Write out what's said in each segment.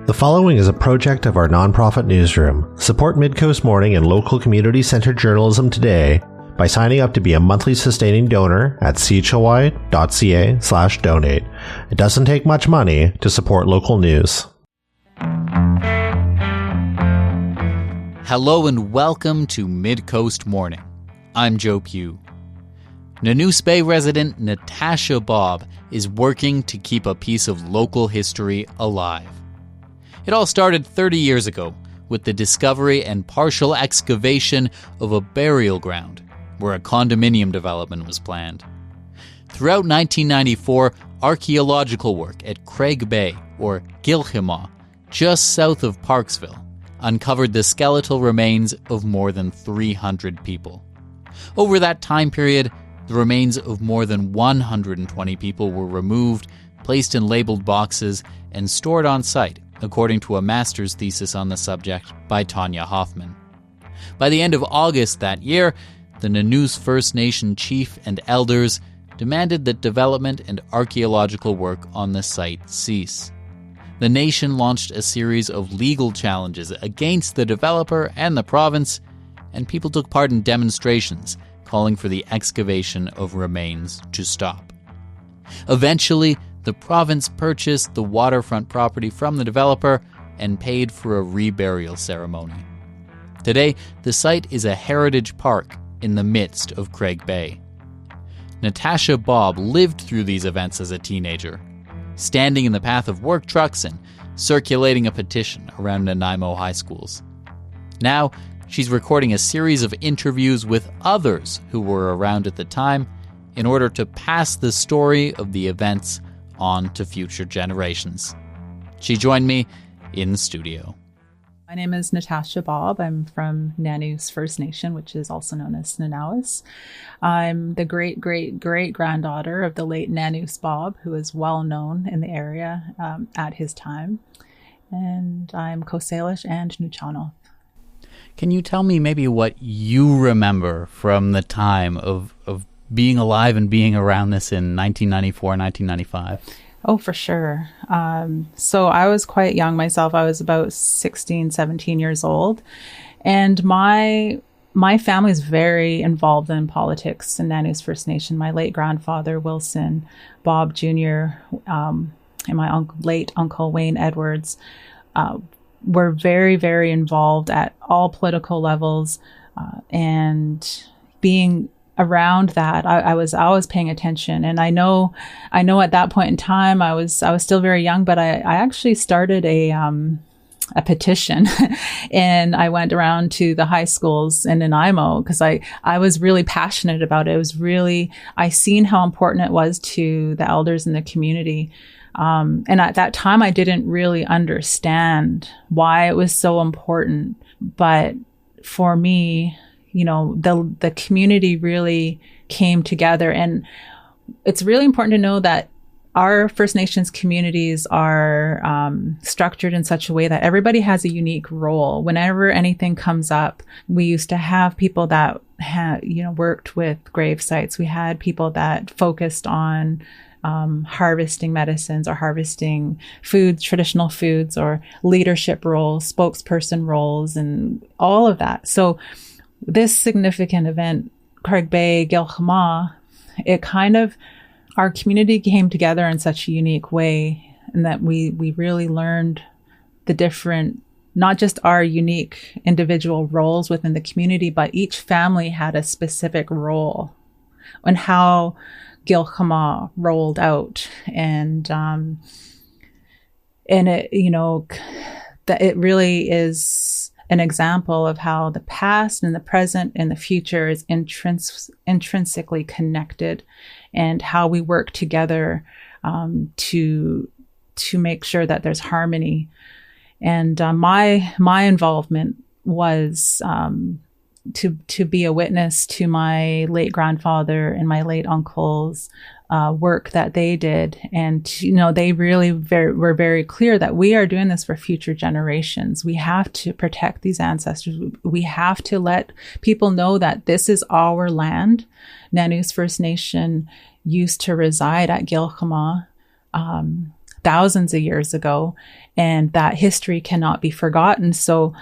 The following is a project of our nonprofit newsroom. Support Midcoast Morning and local community-centered journalism today by signing up to be a monthly sustaining donor at qilxemait.ca/donate. It doesn't take much money to support local news. Hello and welcome to Midcoast Morning. I'm Joe Pugh. Nanoose Bay resident Natasha Bob is working to keep a piece of local history alive. It all started 30 years ago with the discovery and partial excavation of a burial ground where a condominium development was planned. Throughout 1994, archeological work at Craig Bay, or Qilxemait, just south of Parksville, uncovered the skeletal remains of more than 300 people. Over that time period, the remains of more than 120 people were removed, placed in labeled boxes, and stored on site, according to a master's thesis on the subject by Tanja Hoffman. By the end of August that year, the Nanoose First Nation chief and elders demanded that development and archaeological work on the site cease. The nation launched a series of legal challenges against the developer and the province, and people took part in demonstrations calling for the excavation of remains to stop. Eventually, the province purchased the waterfront property from the developer and paid for a reburial ceremony. Today, the site is a heritage park in the midst of Craig Bay. Natasha Bob lived through these events as a teenager, standing in the path of work trucks and circulating a petition around Nanaimo high schools. Now, she's recording a series of interviews with others who were around at the time in order to pass the story of the events on to future generations. She joined me in the studio. My name is Natasha Bob. I'm from Nanoose First Nation, which is also known as Nanoose. I'm the great-great-great-granddaughter of the late Nanoose Bob, who is well known in the area at his time. And I'm Coast Salish and Nuchano. Can you tell me maybe what you remember from the time of being alive and being around this in 1994, 1995? Oh, for sure. So I was quite young myself. I was about 16, 17 years old. And my family is very involved in politics in Nanoose First Nation. My late grandfather, Wilson Bob Jr., and my late uncle, Wayne Edwards, were very, very involved at all political levels. And being around that, I was always paying attention. And I know at that point in time, I was still very young, but I actually started a petition and I went around to the high schools in Nanaimo because I was really passionate about it. I seen how important it was to the elders in the community. And at that time, I didn't really understand why it was so important. But for me, the community really came together. And it's really important to know that our First Nations communities are structured in such a way that everybody has a unique role. Whenever anything comes up, we used to have people that worked with grave sites. We had people that focused on harvesting medicines or harvesting foods, traditional foods, or leadership roles, spokesperson roles, and all of that. So this significant event, Craig Bay, Qilxemait, our community came together in such a unique way, and that we really learned the different, not just our unique individual roles within the community, but each family had a specific role and how Qilxemait rolled out. And that it really is an example of how the past and the present and the future is intrinsically connected, and how we work together to make sure that there's harmony. And my involvement was to be a witness to my late grandfather and my late uncle's work that they did. And, they really were very clear that we are doing this for future generations. We have to protect these ancestors. We have to let people know that this is our land. Nanoose First Nation used to reside at Qilxemait. thousands of years ago, and that history cannot be forgotten. So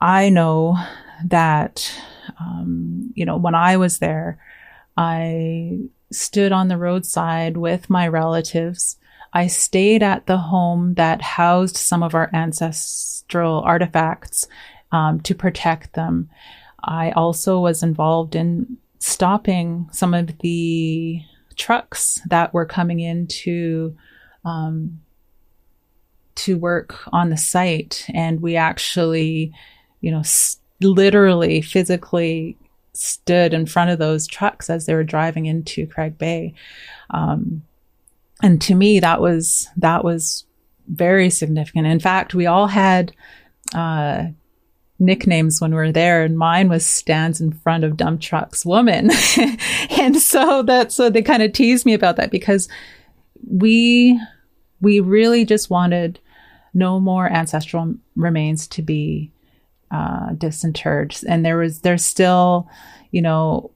I know that, when I was there, I stood on the roadside with my relatives. I stayed at the home that housed some of our ancestral artifacts to protect them. I also was involved in stopping some of the trucks that were coming in to work on the site. And we actually, literally, physically stood in front of those trucks as they were driving into Craig Bay. And to me, that was very significant. In fact, we all had nicknames when we were there, and mine was stands in front of dump trucks woman. And so they kind of teased me about that, because we really just wanted no more ancestral remains to be disinterred. And there's still, that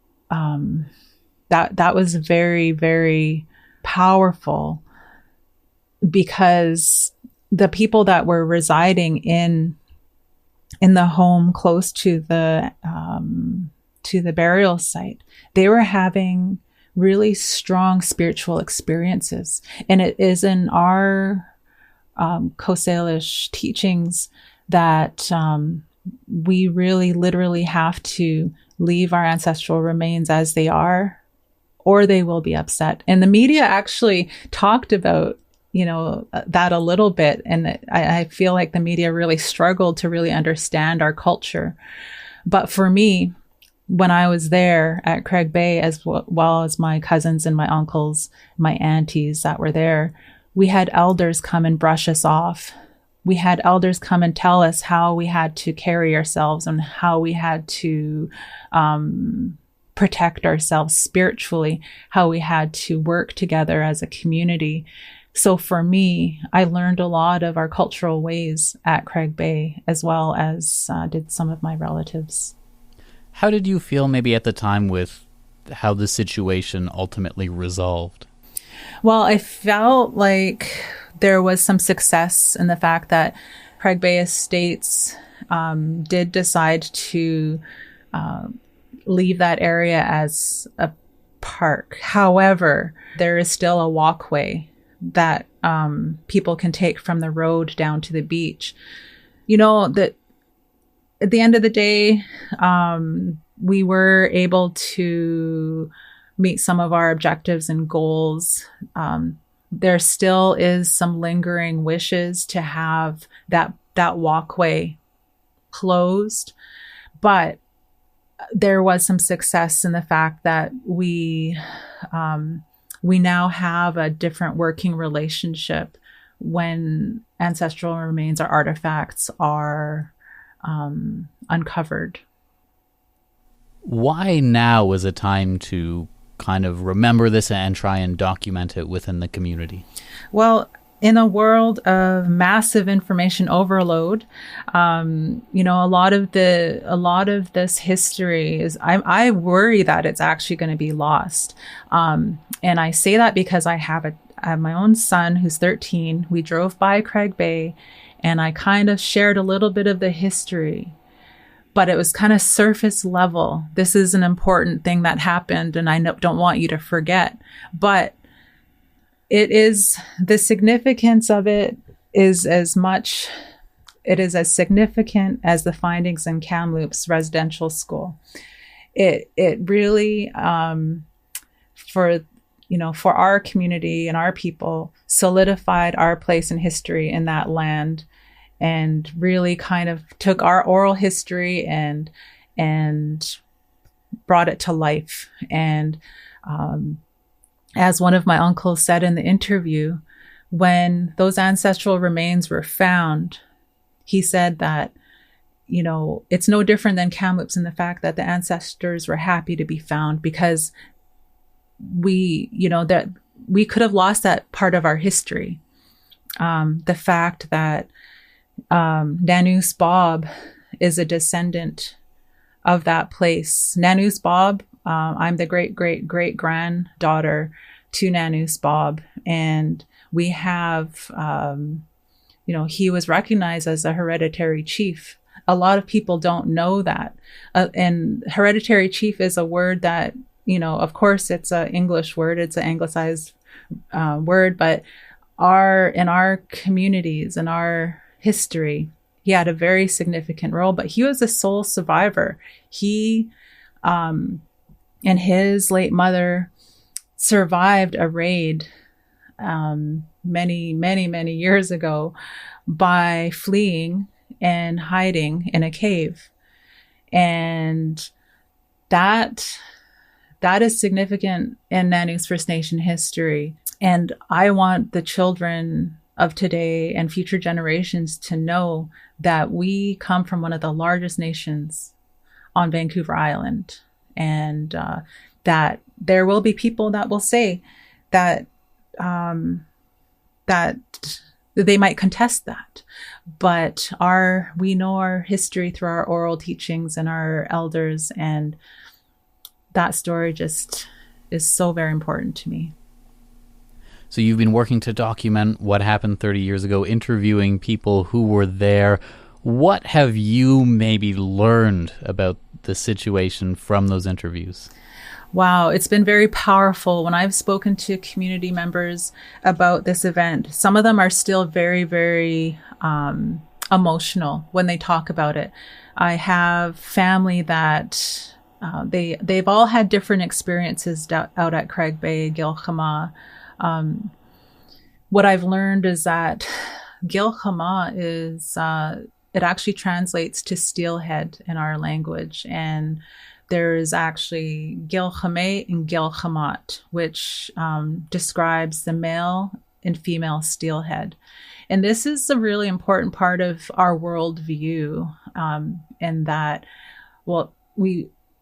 was very, very powerful, because the people that were residing in the home close to the burial site, they were having really strong spiritual experiences. And it is in our Coast Salish teachings that we really literally have to leave our ancestral remains as they are, or they will be upset. And the media actually talked about, that a little bit. And I feel like the media really struggled to really understand our culture. But for me, when I was there at Craig Bay, as well as my cousins and my uncles, my aunties that were there, we had elders come and brush us off. We had elders come and tell us how we had to carry ourselves and how we had to protect ourselves spiritually, how we had to work together as a community. So for me, I learned a lot of our cultural ways at Craig Bay, as well as did some of my relatives. How did you feel maybe at the time with how the situation ultimately resolved? Well, I felt like there was some success in the fact that Craig Bay Estates did decide to leave that area as a park. However, there is still a walkway that people can take from the road down to the beach. That at the end of the day, we were able to meet some of our objectives and goals. There still is some lingering wishes to have that walkway closed, but there was some success in the fact that we now have a different working relationship when ancestral remains or artifacts are uncovered. Why now is a time to kind of remember this and try and document it within the community? Well, in a world of massive information overload, a lot of this history is, I worry that it's actually going to be lost. And I say that because I have my own son who's 13. We drove by Craig Bay and I kind of shared a little bit of the history, but it was kind of surface level. This is an important thing that happened and I don't want you to forget. But the significance of it is as significant as the findings in Kamloops Residential School. It really, for our community and our people, solidified our place in history in that land, and really kind of took our oral history and brought it to life. And as one of my uncles said in the interview, when those ancestral remains were found, he said that, it's no different than Kamloops in the fact that the ancestors were happy to be found, because we could have lost that part of our history. The fact that Nanoose Bob is a descendant of that place. Nanoose Bob, I'm the great granddaughter to Nanoose Bob, and We have, he was recognized as a hereditary chief. A lot of people don't know that. And hereditary chief is a word that, of course, it's an English word. It's an anglicized word, but in our communities, in our history, he had a very significant role, but he was a sole survivor. He and his late mother survived a raid many, many, many years ago by fleeing and hiding in a cave. And that is significant in Nanoose First Nation history. And I want the children of today and future generations to know that we come from one of the largest nations on Vancouver Island, and that there will be people that will say that that they might contest that, but we know our history through our oral teachings and our elders, and that story just is so very important to me. So you've been working to document what happened 30 years ago, interviewing people who were there. What have you maybe learned about the situation from those interviews? Wow, it's been very powerful when I've spoken to community members about this event. Some of them are still very, very emotional when they talk about it. I have family that they've all had different experiences out at Craig Bay, Qilxemait. What I've learned is that Qilxemait is, it actually translates to steelhead in our language. And there is actually Qilxemait and Qilxemait, which describes the male and female steelhead. And this is a really important part of our worldview, in that,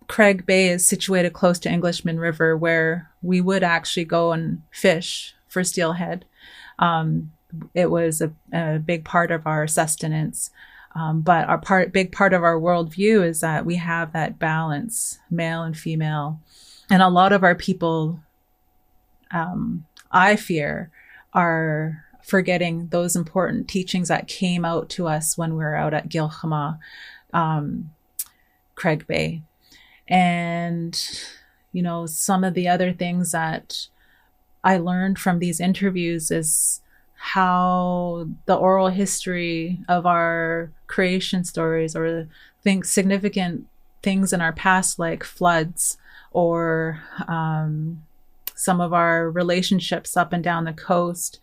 Craig Bay is situated close to Englishman River, where we would actually go and fish for steelhead. It was a big part of our sustenance. But big part of our worldview is that we have that balance, male and female. And a lot of our people, I fear, are forgetting those important teachings that came out to us when we were out at Qilxemait, Craig Bay. And, some of the other things that I learned from these interviews is how the oral history of our creation stories, or significant things in our past, like floods, or some of our relationships up and down the coast,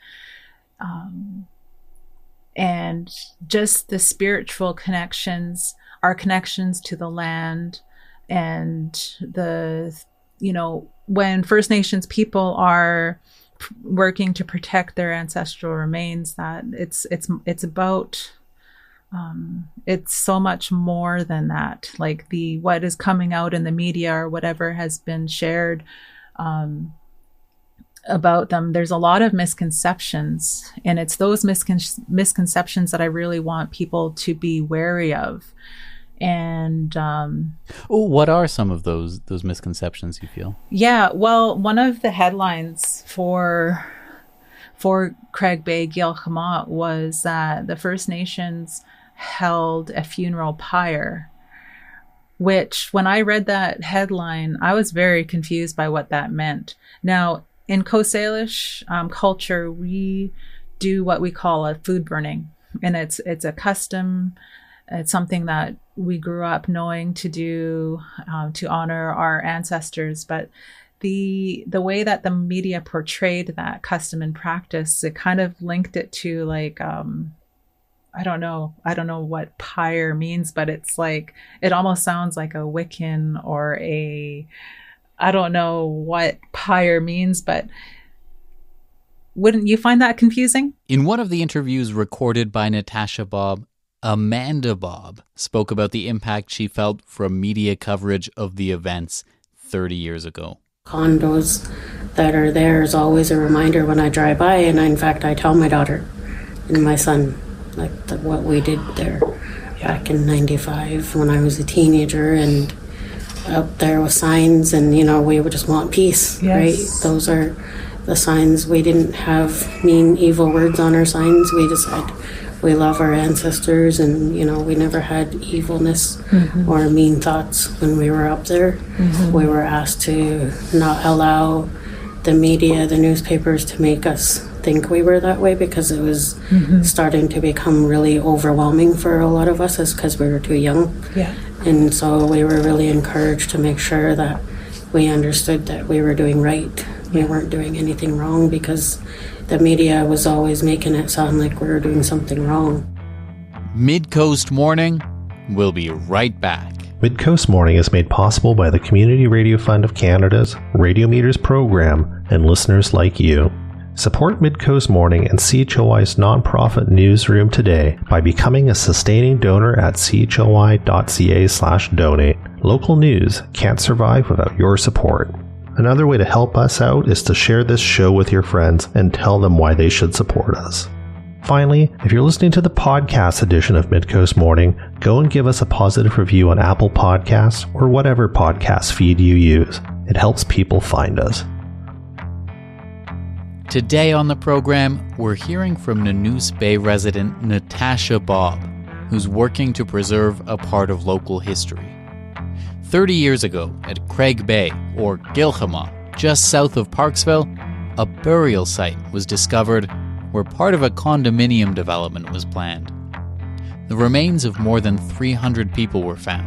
and just the spiritual connections, our connections to the land, and when First Nations people are working to protect their ancestral remains, that it's about it's so much more than that. Like what is coming out in the media or whatever has been shared about them, there's a lot of misconceptions, and it's those misconceptions that I really want people to be wary of. And what are some of those misconceptions you feel? Yeah, well, one of the headlines for Craig Bay Qilxemait was that the First Nations held a funeral pyre, which when I read that headline, I was very confused by what that meant. Now, in Coast Salish culture, we do what we call a food burning, and it's a custom. It's something that we grew up knowing to do to honor our ancestors. But the way that the media portrayed that custom and practice, it kind of linked it to like, I don't know what pyre means, but it's like, it almost sounds like a Wiccan or I don't know what pyre means, but wouldn't you find that confusing? In one of the interviews recorded by Natasha Bob, Amanda Bob spoke about the impact she felt from media coverage of the events 30 years ago. Condos that are there is always a reminder when I drive by, and in fact I tell my daughter and my son what we did there back in 95 when I was a teenager, and out there with signs, and we would just want peace. Yes. Right? Those are the signs. We didn't have mean, evil words on our signs. We just said, we love our ancestors, and, we never had evilness or mean thoughts when we were up there. We were asked to not allow the media, the newspapers, to make us think we were that way, because it was starting to become really overwhelming for a lot of us, because we were too young. Yeah. And so we were really encouraged to make sure that we understood that we were doing right. We weren't doing anything wrong, because the media was always making it sound like we were doing something wrong. Mid-Coast Morning. We'll be right back. Mid-Coast Morning is made possible by the Community Radio Fund of Canada's Radio Meters program and listeners like you. Support Mid-Coast Morning and CHOI's nonprofit newsroom today by becoming a sustaining donor at choi.ca/donate. Local news can't survive without your support. Another way to help us out is to share this show with your friends and tell them why they should support us. Finally, if you're listening to the podcast edition of Mid-Coast Morning, go and give us a positive review on Apple Podcasts or whatever podcast feed you use. It helps people find us. Today on the program, we're hearing from Nanoose Bay resident Natasha Bob, who's working to preserve a part of local history. 30 years ago, at Craig Bay, or Qilxemait, just south of Parksville, a burial site was discovered where part of a condominium development was planned. The remains of more than 300 people were found,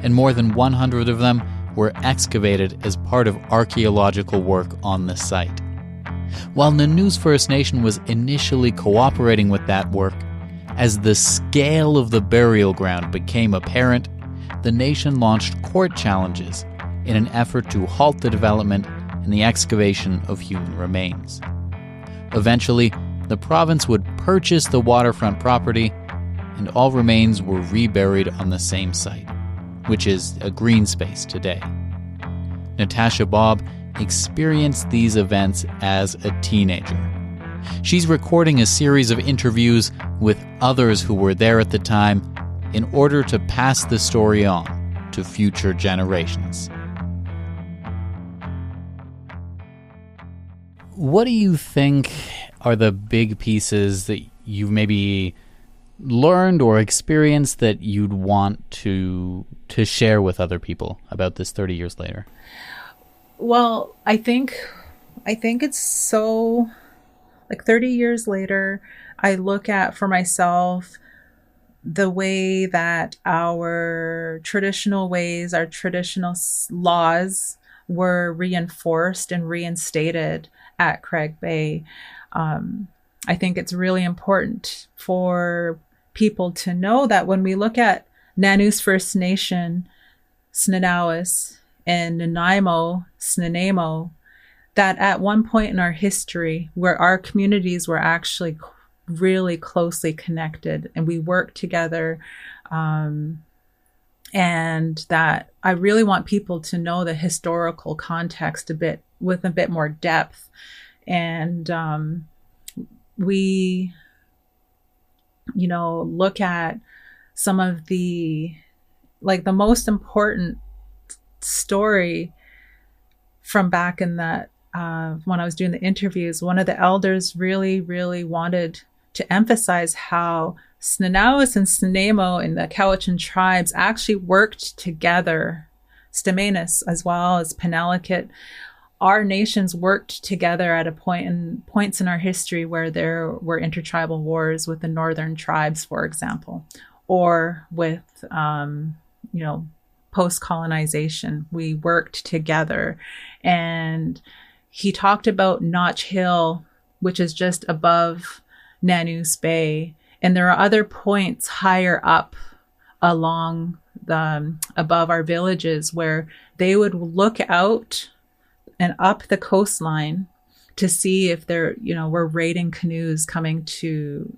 and more than 100 of them were excavated as part of archeological work on the site. While Nanoose First Nation was initially cooperating with that work, as the scale of the burial ground became apparent, the nation launched court challenges in an effort to halt the development and the excavation of human remains. Eventually, the province would purchase the waterfront property, and all remains were reburied on the same site, which is a green space today. Natasha Bob experienced these events as a teenager. She's recording a series of interviews with others who were there at the time in order to pass the story on to future generations. What do you think are the big pieces that you've maybe learned or experienced that you'd want to share with other people about this 30 years later? Well, I think it's so, 30 years later, I look at for myself the way that our traditional ways, our traditional laws were reinforced and reinstated at Craig Bay. I think it's really important for people to know that when we look at Nanoose First Nation, Snanawas, and Nanaimo, Snanamo, that at one point in our history where our communities were actually really closely connected and we worked together, and that I really want people to know the historical context with a bit more depth. And we look at some of the most important story from back in that when I was doing the interviews. One of the elders really, really wanted to emphasize how Snanawas and Snanamo and the Cowichan tribes actually worked together. Stamanis as well as Penelakut. Our nations worked together at points in our history where there were intertribal wars with the northern tribes, for example, or with, post-colonization. We worked together. And he talked about Notch Hill, which is just above Nanoose Bay. And there are other points higher up along above our villages where they would look out and up the coastline to see if there, were raiding canoes coming to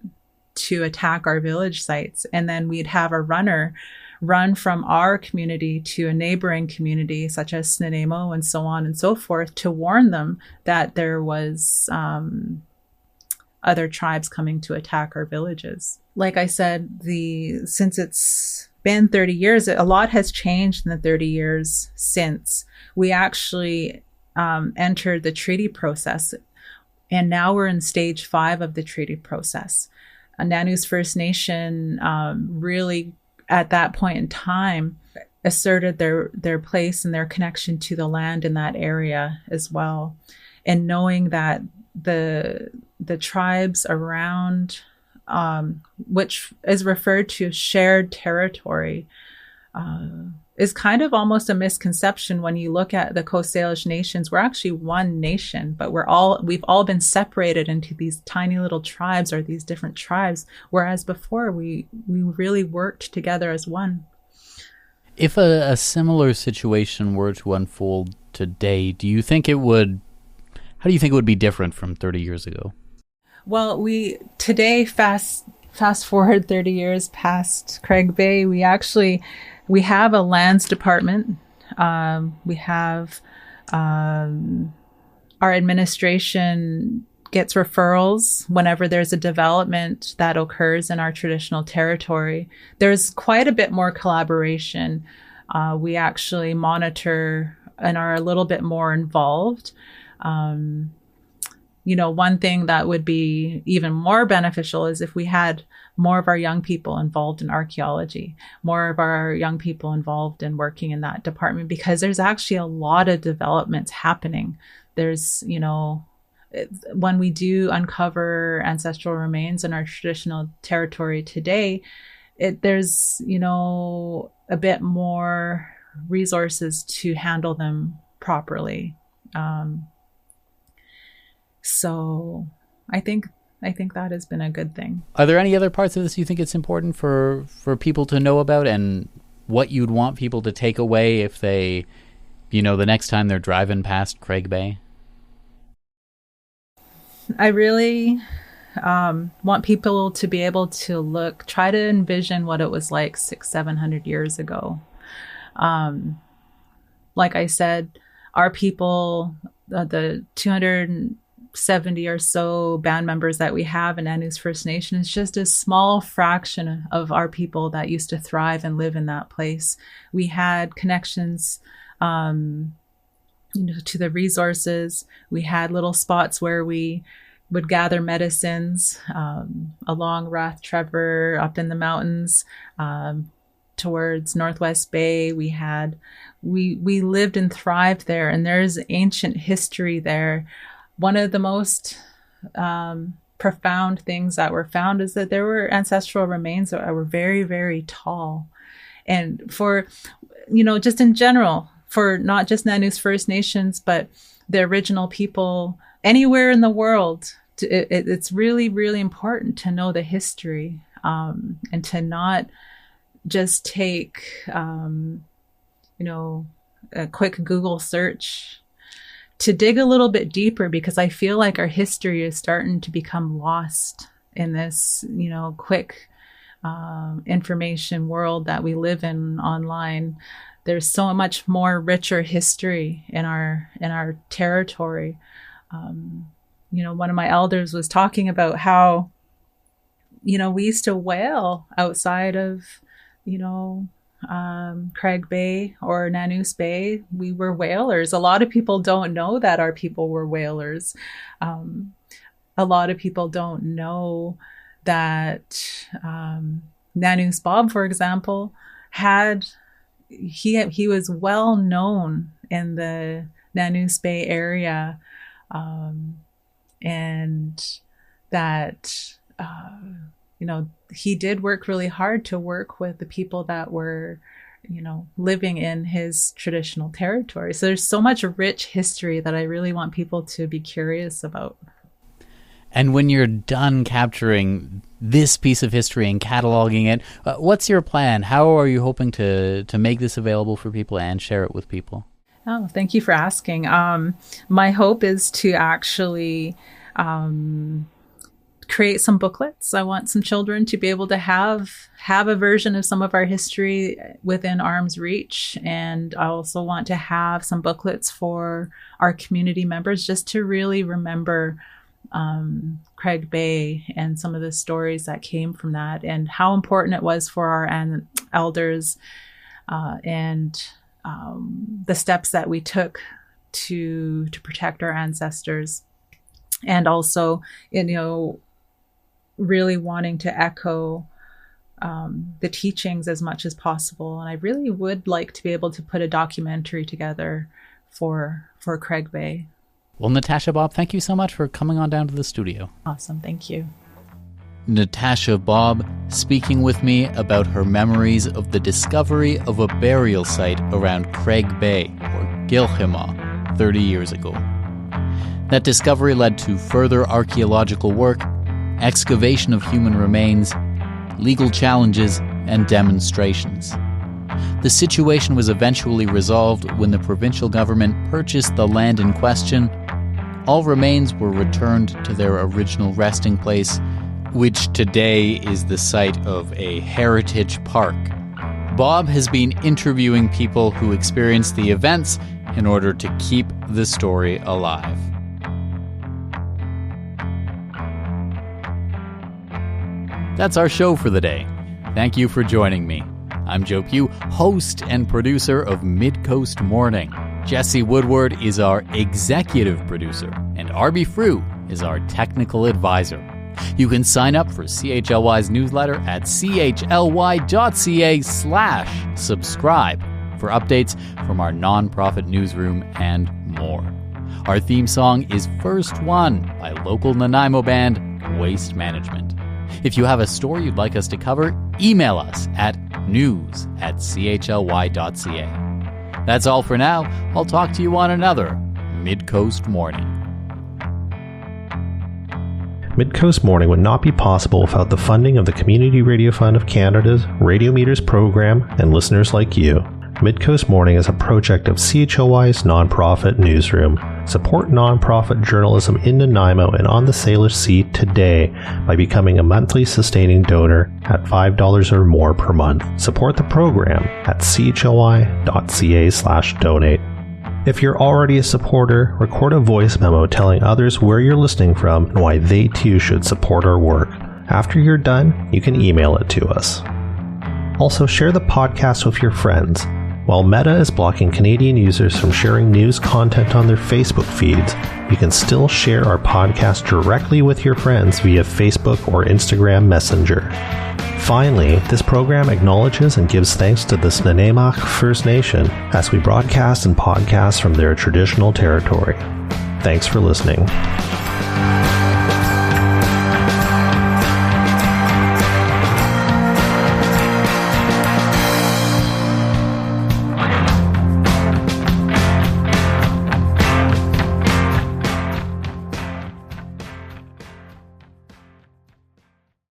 attack our village sites. And then we'd have a runner run from our community to a neighboring community, such as Snanamo and so on and so forth, to warn them that there was other tribes coming to attack our villages. Like I said, since it's been 30 years, a lot has changed in the 30 years since. We actually entered the treaty process. And now we're in stage 5 of the treaty process. Nanoose First Nation really, at that point in time, asserted their place and their connection to the land in that area as well. And knowing that the tribes around, which is referred to as shared territory, is kind of almost a misconception when you look at the Coast Salish nations. We're actually one nation, but we've all been separated into these tiny little tribes or these different tribes, whereas before we really worked together as one. If a similar situation were to unfold today, how do you think it would be different from 30 years ago? Well, today, fast forward 30 years past Craig Bay, we have a lands department. We have our administration gets referrals whenever there's a development that occurs in our traditional territory. There's quite a bit more collaboration. We actually monitor and are a little bit more involved. One thing that would be even more beneficial is if we had more of our young people involved in archaeology, more of our young people involved in working in that department, because there's actually a lot of developments happening. There's, when we do uncover ancestral remains in our traditional territory today, there's, a bit more resources to handle them properly. So I think that has been a good thing. Are there any other parts of this you think it's important for people to know about, and what you'd want people to take away if they, the next time they're driving past Craig Bay? I really want people to be able to try to envision what it was like 600-700 years ago. Like I said, our people, the 270 or so band members that we have in Nanoose First Nation, is just a small fraction of our people that used to thrive and live in that place. We had connections to the resources. We had little spots where we would gather medicines along Rath Trevor, up in the mountains, towards Northwest Bay. We lived and thrived there, and there's ancient history there. One of the most profound things that were found is that there were ancestral remains that were very, very tall. And for, just in general, for not just Nanoose First Nations, but the original people anywhere in the world, it's really, really important to know the history and to not just take, a quick Google search, to dig a little bit deeper, because I feel like our history is starting to become lost in this, quick information world that we live in online. There's so much more richer history in our territory. One of my elders was talking about how, we used to whale outside of, Craig Bay or Nanoose Bay. We were whalers. A lot of people don't know that our people were whalers. A lot of people don't know that Nanoose Bob, for example, he was well known in the Nanoose Bay area, and that he did work really hard to work with the people that were, living in his traditional territory. So there's so much rich history that I really want people to be curious about. And when you're done capturing this piece of history and cataloging it, what's your plan? How are you hoping to make this available for people and share it with people? Oh, thank you for asking. My hope is to actually create some booklets. I want some children to be able to have a version of some of our history within arm's reach. And I also want to have some booklets for our community members, just to really remember Craig Bay and some of the stories that came from that, and how important it was for our elders and the steps that we took to protect our ancestors. And also, really wanting to echo the teachings as much as possible. And I really would like to be able to put a documentary together for Craig Bay. Well, Natasha Bob, thank you so much for coming on down to the studio. Awesome. Thank you. Natasha Bob speaking with me about her memories of the discovery of a burial site around Craig Bay, or Qilxemait, 30 years ago. That discovery led to further archaeological work, excavation of human remains, legal challenges, and demonstrations. The situation was eventually resolved when the provincial government purchased the land in question. All remains were returned to their original resting place, which today is the site of a heritage park. Bob has been interviewing people who experienced the events in order to keep the story alive. That's our show for the day. Thank you for joining me. I'm Joe Pugh, host and producer of Mid-Coast Morning. Jesse Woodward is our executive producer, and Arby Frew is our technical advisor. You can sign up for CHLY's newsletter at chly.ca/subscribe for updates from our nonprofit newsroom and more. Our theme song is First One by local Nanaimo band Waste Management. If you have a story you'd like us to cover, email us at news@chly.ca. That's all for now. I'll talk to you on another Mid-Coast Morning. Mid-Coast Morning would not be possible without the funding of the Community Radio Fund of Canada's Radio Meters program and listeners like you. Mid-Coast Morning is a project of CHLY's nonprofit newsroom. Support nonprofit journalism in Nanaimo and on the Salish Sea today by becoming a monthly sustaining donor at $5 or more per month. Support the program at chly.ca/donate. If you're already a supporter, record a voice memo telling others where you're listening from and why they too should support our work. After you're done, you can email it to us. Also, share the podcast with your friends. While Meta is blocking Canadian users from sharing news content on their Facebook feeds, you can still share our podcast directly with your friends via Facebook or Instagram Messenger. Finally, this program acknowledges and gives thanks to the Nanoose First Nation as we broadcast and podcast from their traditional territory. Thanks for listening.